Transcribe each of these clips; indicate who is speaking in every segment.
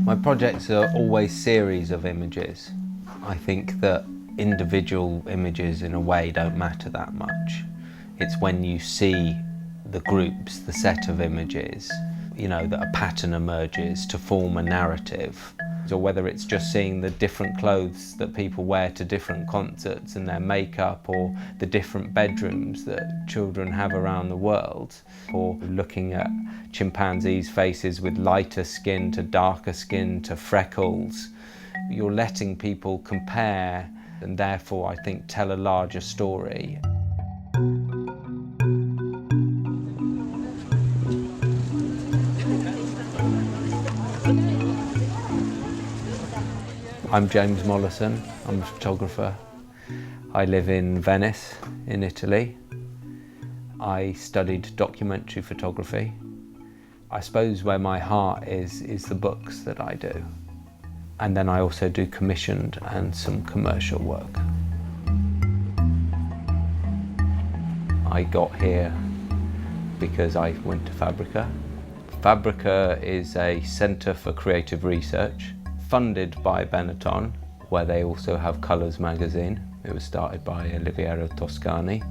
Speaker 1: My projects are always series of images. I think that individual images in a way don't matter that much. It's when you see the groups, the set of images, that a pattern emerges to form a narrative. Or whether it's just seeing the different clothes that people wear to different concerts and their makeup, or the different bedrooms that children have around the world, or looking at chimpanzees' faces with lighter skin to darker skin to freckles. You're letting people compare and therefore, I think, tell a larger story. I'm James Mollison, I'm a photographer. I live in Venice, in Italy. I studied documentary photography. I suppose where my heart is the books that I do. And then I also do commissioned and some commercial work. I got here because I went to Fabrica. Fabrica is a centre for creative research, funded by Benetton, where they also have Colours magazine. It was started by Oliviero Toscani.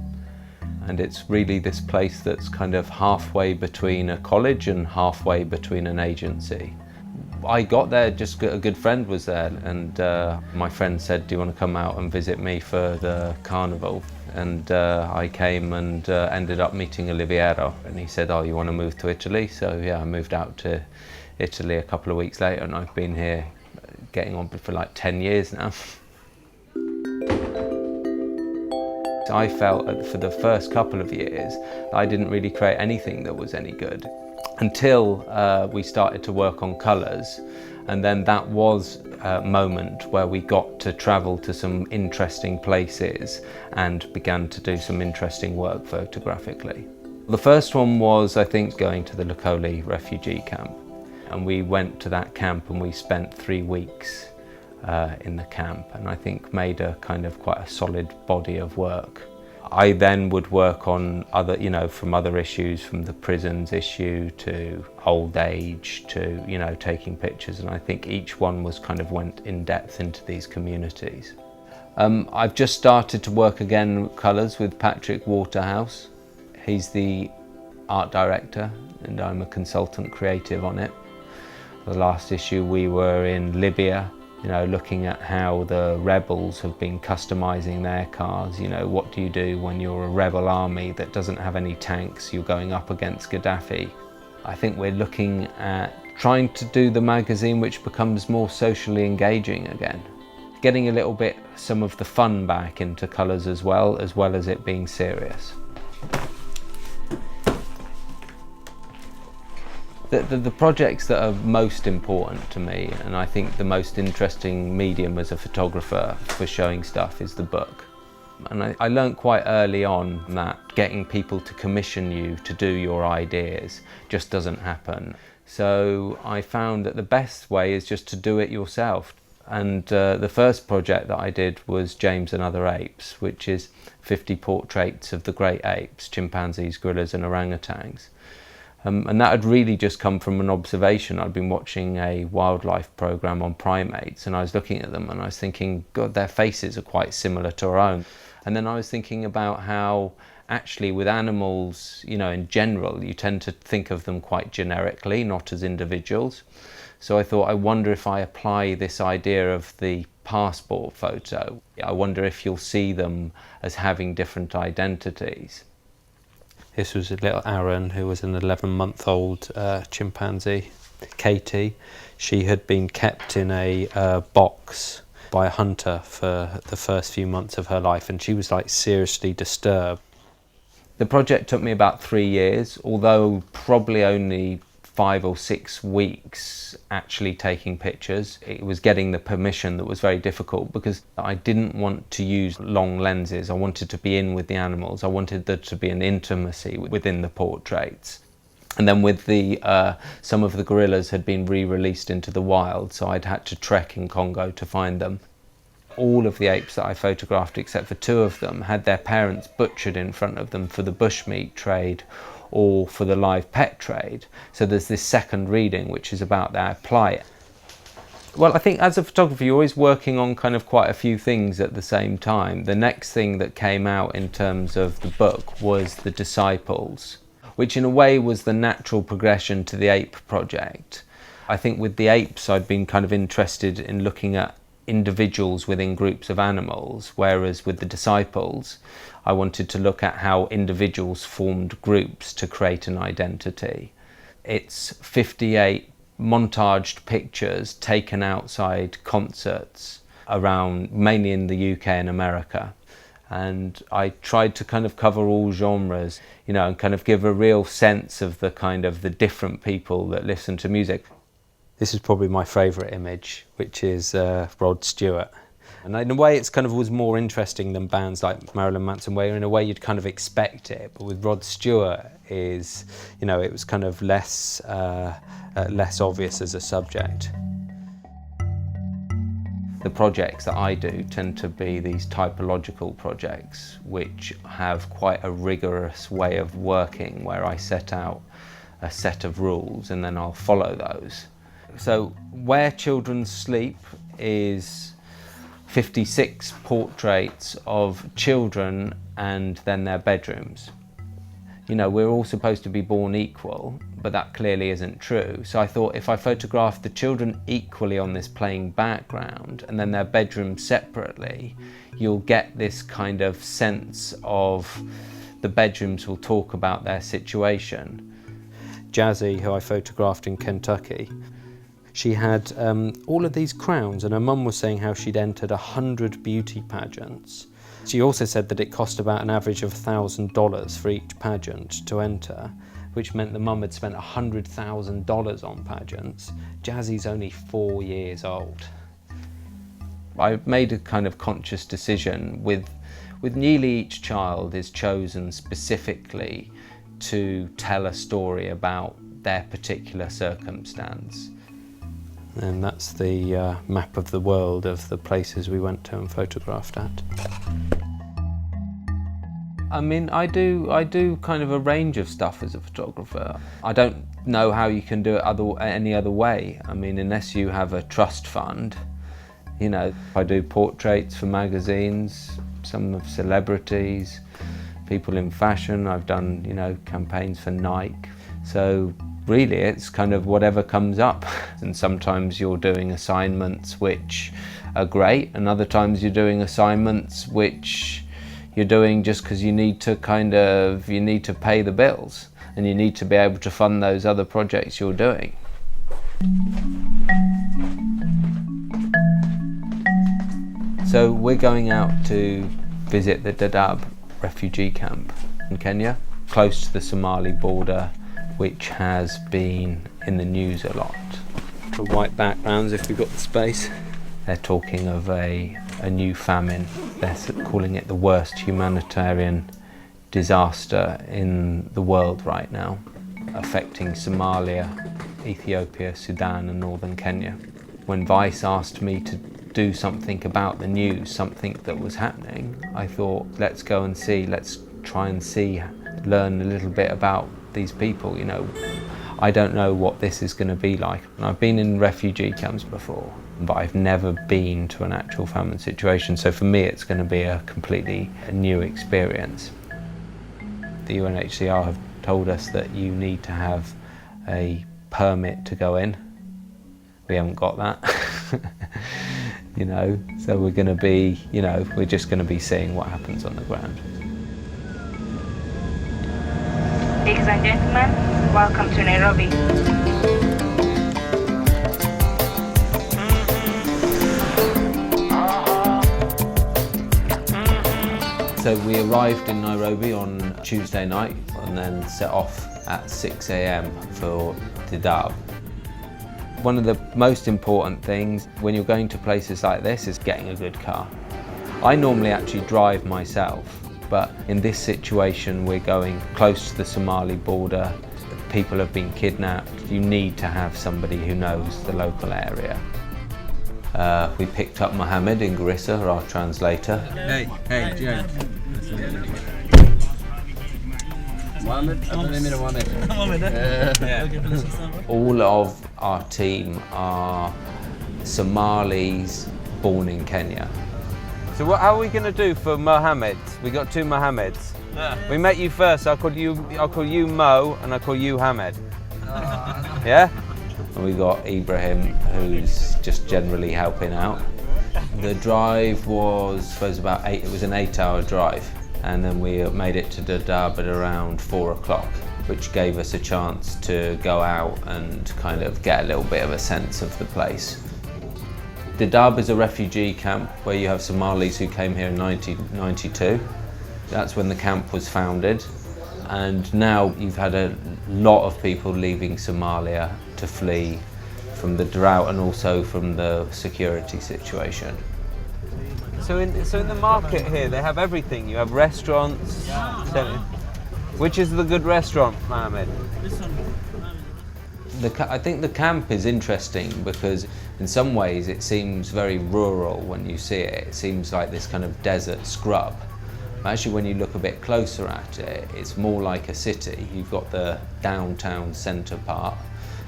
Speaker 1: And it's really this place that's kind of halfway between a college and halfway between an agency. I got there, just a good friend was there, and my friend said, do you want to come out and visit me for the carnival? And I came and ended up meeting Oliviero, and he said, oh, you want to move to Italy? So yeah, I moved out to Italy a couple of weeks later, and I've been here getting on for like 10 years now. I felt that for the first couple of years I didn't really create anything that was any good until we started to work on colours, and then that was a moment where we got to travel to some interesting places and began to do some interesting work photographically. The first one was, I think, going to the Locoli refugee camp, and we went to that camp and we spent 3 weeks in the camp, and I think made a kind of quite a solid body of work. I then would work on other, from other issues, from the prisons issue to old age to, taking pictures, and I think each one was kind of went in depth into these communities. I've just started to work again with colours with Patrick Waterhouse. He's the art director and I'm a consultant creative on it. The last issue we were in Libya, looking at how the rebels have been customizing their cars. What do you do when you're a rebel army that doesn't have any tanks? You're going up against Gaddafi. I think we're looking at trying to do the magazine which becomes more socially engaging again. Getting a little bit some of the fun back into colours as well as it being serious. The projects that are most important to me, and I think the most interesting medium as a photographer for showing stuff, is the book. And I learned quite early on that getting people to commission you to do your ideas just doesn't happen. So I found that the best way is just to do it yourself. And the first project that I did was James and Other Apes, which is 50 portraits of the great apes, chimpanzees, gorillas and orangutans. And that had really just come from an observation. I'd been watching a wildlife program on primates, and I was looking at them and I was thinking, God, their faces are quite similar to our own. And then I was thinking about how actually with animals, in general, you tend to think of them quite generically, not as individuals. So I thought, I wonder if I apply this idea of the passport photo, I wonder if you'll see them as having different identities. This was a little Aaron, who was an 11-month-old chimpanzee, Katie. She had been kept in a box by a hunter for the first few months of her life, and she was like seriously disturbed. The project took me about 3 years, although probably only 5 or 6 weeks actually taking pictures. It was getting the permission that was very difficult, because I didn't want to use long lenses. I wanted to be in with the animals. I wanted there to be an intimacy within the portraits. And then with some of the gorillas had been re-released into the wild, so I'd had to trek in Congo to find them. All of the apes that I photographed, except for 2 of them, had their parents butchered in front of them for the bushmeat trade or for the live pet trade. So there's this second reading which is about their plight. Well, I think as a photographer, you're always working on kind of quite a few things at the same time. The next thing that came out in terms of the book was The Disciples, which in a way was the natural progression to the ape project. I think with the apes, I'd been kind of interested in looking at individuals within groups of animals, whereas with The Disciples, I wanted to look at how individuals formed groups to create an identity. It's 58 montaged pictures taken outside concerts around, mainly in the UK and America. And I tried to kind of cover all genres, you know, and kind of give a real sense of the kind of the different people that listen to music. This is probably my favourite image, which is Rod Stewart. And in a way it's kind of was more interesting than bands like Marilyn Manson, where in a way you'd kind of expect it. But with Rod Stewart is, you know, it was kind of less obvious as a subject. The projects that I do tend to be these typological projects, which have quite a rigorous way of working, where I set out a set of rules and then I'll follow those. So Where Children Sleep is 56 portraits of children and then their bedrooms. You know, we're all supposed to be born equal, but that clearly isn't true. So I thought if I photograph the children equally on this plain background and then their bedrooms separately, you'll get this kind of sense of the bedrooms will talk about their situation. Jazzy, who I photographed in Kentucky, she had all of these crowns, and her mum was saying how she'd entered 100 beauty pageants. She also said that it cost about an average of $1,000 for each pageant to enter, which meant the mum had spent $100,000 on pageants. Jazzy's only 4 years old. I made a kind of conscious decision with nearly each child is chosen specifically to tell a story about their particular circumstance. And that's the map of the world of the places we went to and photographed at. I mean, I do kind of a range of stuff as a photographer. I don't know how you can do it any other way. I mean, unless you have a trust fund. You know, I do portraits for magazines, some of celebrities, people in fashion. I've done, you know, campaigns for Nike. So really it's kind of whatever comes up. And sometimes you're doing assignments which are great, and other times you're doing assignments which you're doing just because you need to pay the bills and you need to be able to fund those other projects you're doing. So we're going out to visit the Dadaab refugee camp in Kenya, close to the Somali border, which has been in the news a lot. The white backgrounds, if we've got the space. They're talking of a new famine. They're calling it the worst humanitarian disaster in the world right now, affecting Somalia, Ethiopia, Sudan and northern Kenya. When Vice asked me to do something about the news, something that was happening, I thought, let's go and see, let's try and see, learn a little bit about these people. You know, I don't know what this is going to be like. And I've been in refugee camps before, but I've never been to an actual famine situation. So for me, it's going to be a completely new experience. The UNHCR have told us that you need to have a permit to go in. We haven't got that. You know, so we're going to be, you know, we're just going to be seeing what happens on the ground.
Speaker 2: Ladies and gentlemen, welcome to Nairobi.
Speaker 1: So we arrived in Nairobi on Tuesday night and then set off at 6 a.m. for Dadaab. One of the most important things when you're going to places like this is getting a good car. I normally actually drive myself, but in this situation we're going close to the Somali border. People have been kidnapped. You need to have somebody who knows the local area. We picked up Mohammed in Garissa, our translator.
Speaker 3: Hey, James. Mohammed.
Speaker 1: All of our team are Somalis born in Kenya. So how are we going to do for Mohammeds? We got two Mohammeds. Yeah. We met you first. I'll call you Mo, and I'll call you Hamed. Yeah. And we got Ibrahim, who's just generally helping out. The drive was, I suppose, it was an 8-hour drive, and then we made it to Dadaab at around 4 o'clock, which gave us a chance to go out and kind of get a little bit of a sense of the place. Dadaab is a refugee camp where you have Somalis who came here in 1992. That's when the camp was founded. And now you've had a lot of people leaving Somalia to flee from the drought and also from the security situation. So in the market here, they have everything. You have restaurants. Which is the good restaurant, Mohammed? This one. I think the camp is interesting because in some ways it seems very rural when you see it. It seems like this kind of desert scrub. But actually, when you look a bit closer at it, it's more like a city. You've got the downtown centre part,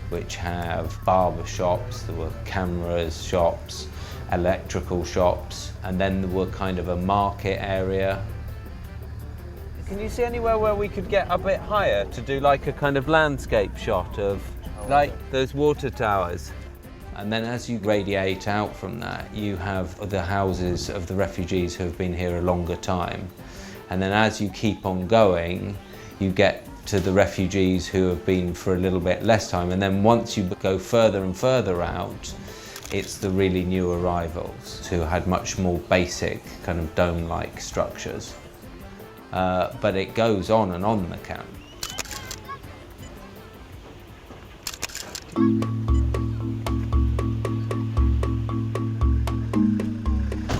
Speaker 1: which have barber shops, there were cameras shops, electrical shops, and then there were kind of a market area. Can you see anywhere where we could get a bit higher to do like a kind of landscape shot of like those water towers? And then as you radiate out from that, you have the houses of the refugees who have been here a longer time. And then as you keep on going, you get to the refugees who have been for a little bit less time. And then once you go further and further out, it's the really new arrivals who had much more basic kind of dome-like structures. But it goes on and on, the camp.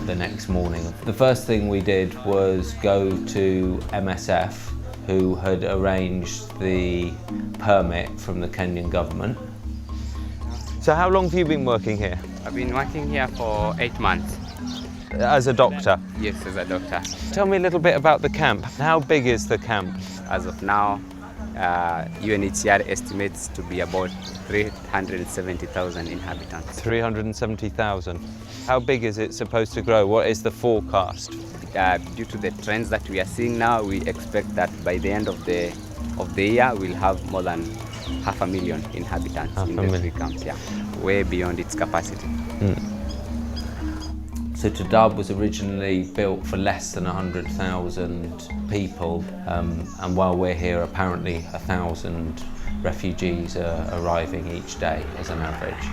Speaker 1: The next morning, the first thing we did was go to MSF, who had arranged the permit from the Kenyan government. So how long have you been working here?
Speaker 4: I've been working here for 8 months.
Speaker 1: As a doctor?
Speaker 4: Yes, as a doctor.
Speaker 1: Tell me a little bit about the camp. How big is the camp?
Speaker 4: As of now, UNHCR estimates to be about 370,000 inhabitants.
Speaker 1: 370,000. How big is it supposed to grow? What is the forecast?
Speaker 4: Due to the trends that we are seeing now, we expect that by the end of the year, we'll have more than 500,000 inhabitants in the 3 camps. Yeah, way beyond its capacity.
Speaker 1: So Dadaab was originally built for less than 100,000 people, and while we're here, apparently 1,000 refugees are arriving each day as an average.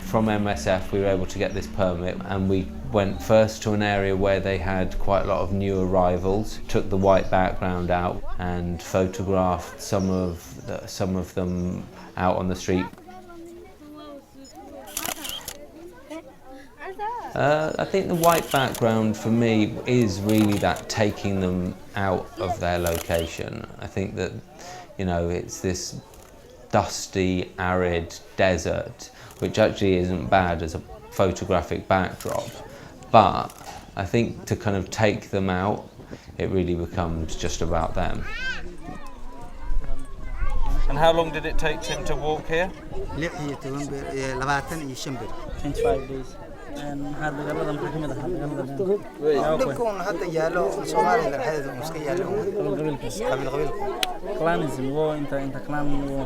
Speaker 1: From MSF, we were able to get this permit, and we went first to an area where they had quite a lot of new arrivals, took the white background out and photographed some of them out on the street. I think the white background for me is really that taking them out of their location. I think that, you know, it's this dusty, arid desert, which actually isn't bad as a photographic backdrop. But I think to kind of take them out, it really becomes just about them. And how long did it take Tim to walk here?
Speaker 5: 25 days. And had the galada maxaa kamid ah
Speaker 6: dhulkan hadda yaalo Soomaaliya dhexdeeda iska yaalo qabiil
Speaker 5: clanism wo inta clan wo.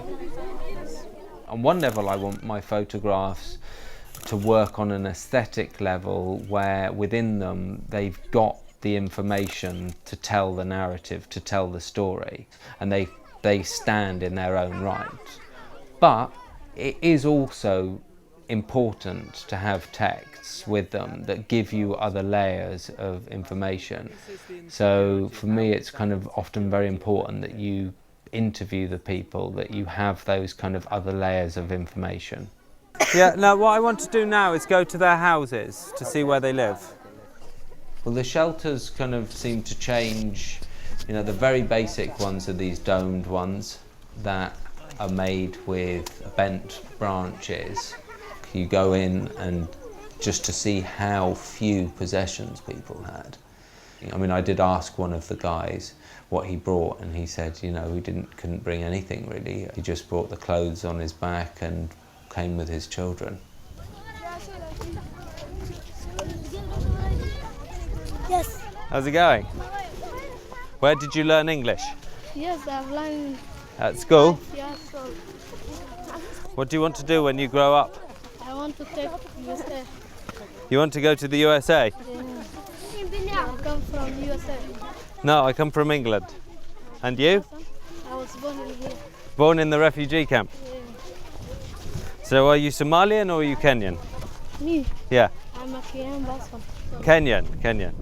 Speaker 1: On one level, I want my photographs to work on an aesthetic level where within them they've got the information to tell the narrative, to tell the story, and they stand in their own right. But it is also important to have texts with them that give you other layers of information. So for me, it's kind of often very important that you interview the people, that you have those kind of other layers of information. Yeah, now what I want to do now is go to their houses to see where they live. Well, the shelters kind of seem to change. You know, the very basic ones are these domed ones that are made with bent branches. You go in and just to see how few possessions people had. I mean, I did ask one of the guys what he brought, and he said, you know, he couldn't bring anything really. He just brought the clothes on his back and came with his children.
Speaker 7: Yes.
Speaker 1: How's it going? Where did you learn English?
Speaker 7: Yes, I've learned.
Speaker 1: At school?
Speaker 7: Yes, so
Speaker 1: What do you want to do when you grow up?
Speaker 7: I want to take USA.
Speaker 1: You want to go to the USA?
Speaker 7: I come from USA.
Speaker 1: No, I come from England. And you?
Speaker 7: I was born in here.
Speaker 1: Born in the refugee camp. So are you Somalian or are you Kenyan?
Speaker 7: Me,
Speaker 1: Yeah,
Speaker 7: I'm a Kenyan person. So
Speaker 1: Kenyan.
Speaker 7: English.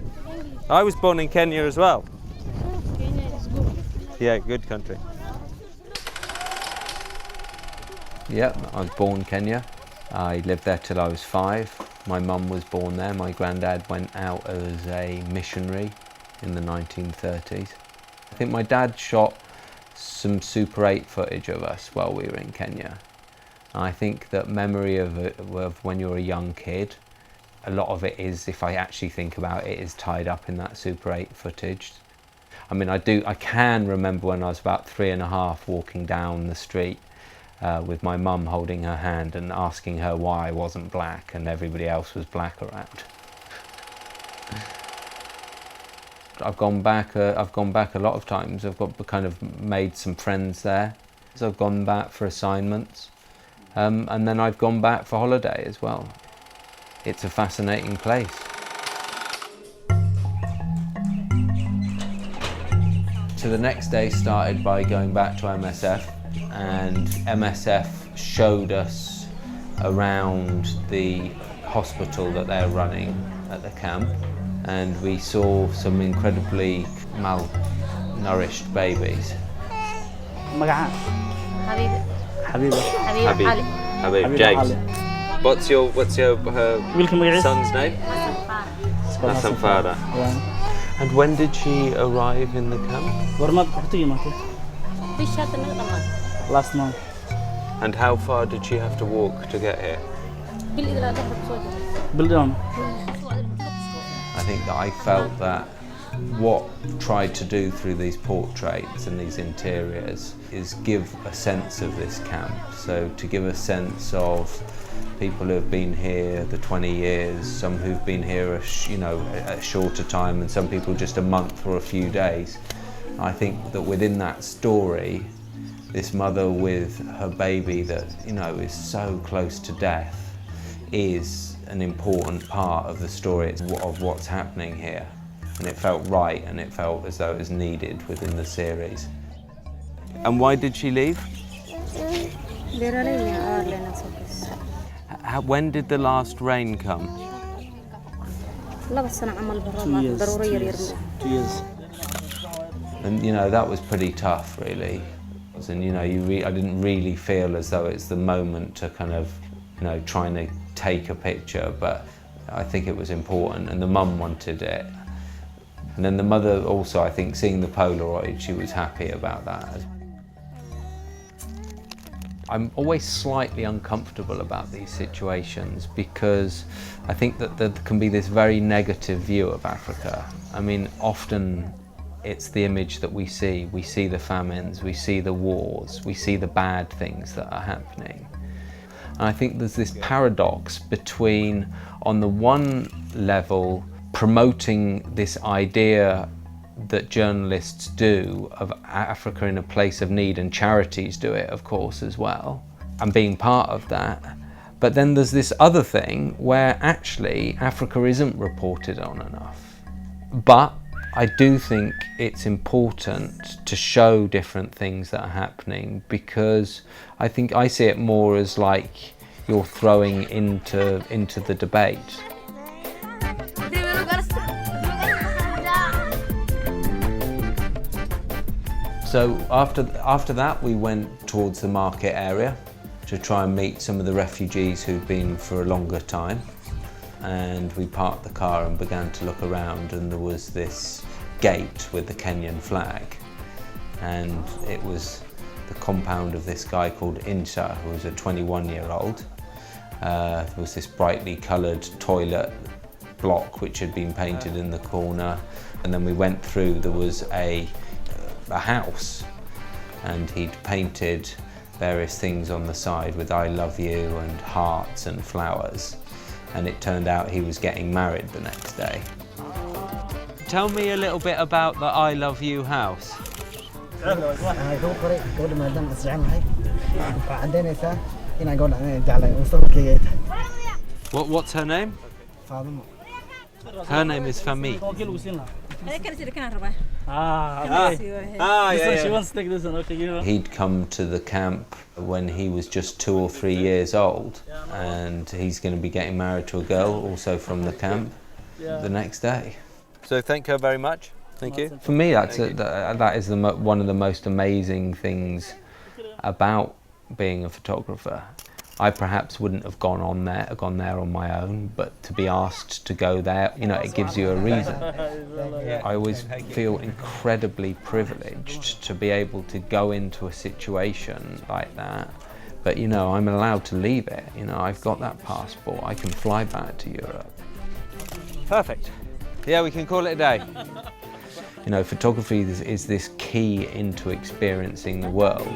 Speaker 1: I was born in Kenya as well.
Speaker 7: Kenya is good.
Speaker 1: Yeah, good country. Yep, I was born in Kenya. I lived there till I was 5. My mum was born there. My granddad went out as a missionary in the 1930s. I think my dad shot some Super 8 footage of us while we were in Kenya. I think that memory of when you're a young kid, a lot of it is, if I actually think about it, is tied up in that Super 8 footage. I mean, I can remember when I was about 3.5 walking down the street with my mum holding her hand and asking her why I wasn't black and everybody else was black around. I've gone back a lot of times. I've kind of made some friends there. So I've gone back for assignments, and then I've gone back for holiday as well. It's a fascinating place. So the next day started by going back to MSF, and MSF showed us around the hospital that they're running at the camp, and we saw some incredibly malnourished babies.
Speaker 5: magaca
Speaker 7: Habibi.
Speaker 5: Habiba.
Speaker 1: Habib, James. What's your
Speaker 5: wiilka magaciisa
Speaker 1: son's name? Hassan Farah.
Speaker 5: Yeah.
Speaker 1: And when did she arrive in the camp?
Speaker 5: Goormaad qaxootiga imaatay? Last month.
Speaker 1: And how far did she have to walk to get here?
Speaker 5: Build on.
Speaker 1: I think that I felt that what tried to do through these portraits and these interiors is give a sense of this camp. So to give a sense of people who have been here the 20 years, some who've been here a shorter time, and some people just a month or a few days. I think that within that story, this mother with her baby that is so close to death is an important part of the story of what's happening here. And it felt right, and it felt as though it was needed within the series. And why did she leave? When did the last rain come?
Speaker 5: 2 years. 2 years.
Speaker 1: And that was pretty tough, really. And I didn't really feel as though it's the moment to kind of, trying to take a picture, but I think it was important, and the mum wanted it. And then the mother also, I think, seeing the Polaroid, she was happy about that. I'm always slightly uncomfortable about these situations because I think that there can be this very negative view of Africa. I mean, often it's the image that we see. We see the famines, we see the wars, we see the bad things that are happening. And I think there's this paradox between, on the one level, promoting this idea that journalists do of Africa in a place of need, and charities do it, of course, as well, and being part of that. But then there's this other thing where actually Africa isn't reported on enough. But I do think it's important to show different things that are happening, because I think I see it more as like you're throwing into the debate. So after that, we went towards the market area to try and meet some of the refugees who'd been for a longer time. And we parked the car and began to look around, and there was this gate with the Kenyan flag. And it was the compound of this guy called Insa, who was a 21-year-old. There was this brightly coloured toilet block which had been painted in the corner. And then we went through, there was a house, and he'd painted various things on the side with I love you and hearts and flowers, and it turned out he was getting married the next day. Tell me a little bit about the I Love You house. What's her name? Her name is Fami.
Speaker 5: She wants to take this one. Okay, give her.
Speaker 1: He'd come to the camp when he was just 2 or 3 years old, and he's going to be getting married to a girl also from the camp the next day. So thank her very much. Thank you. For me, that is one of the most amazing things about being a photographer. I perhaps wouldn't have gone there on my own, but to be asked to go there, you know, it gives you a reason. I always feel incredibly privileged to be able to go into a situation like that, but you know, I'm allowed to leave it. You know, I've got that passport, I can fly back to Europe. Perfect. Yeah, we can call it a day. You know, photography is this key into experiencing the world.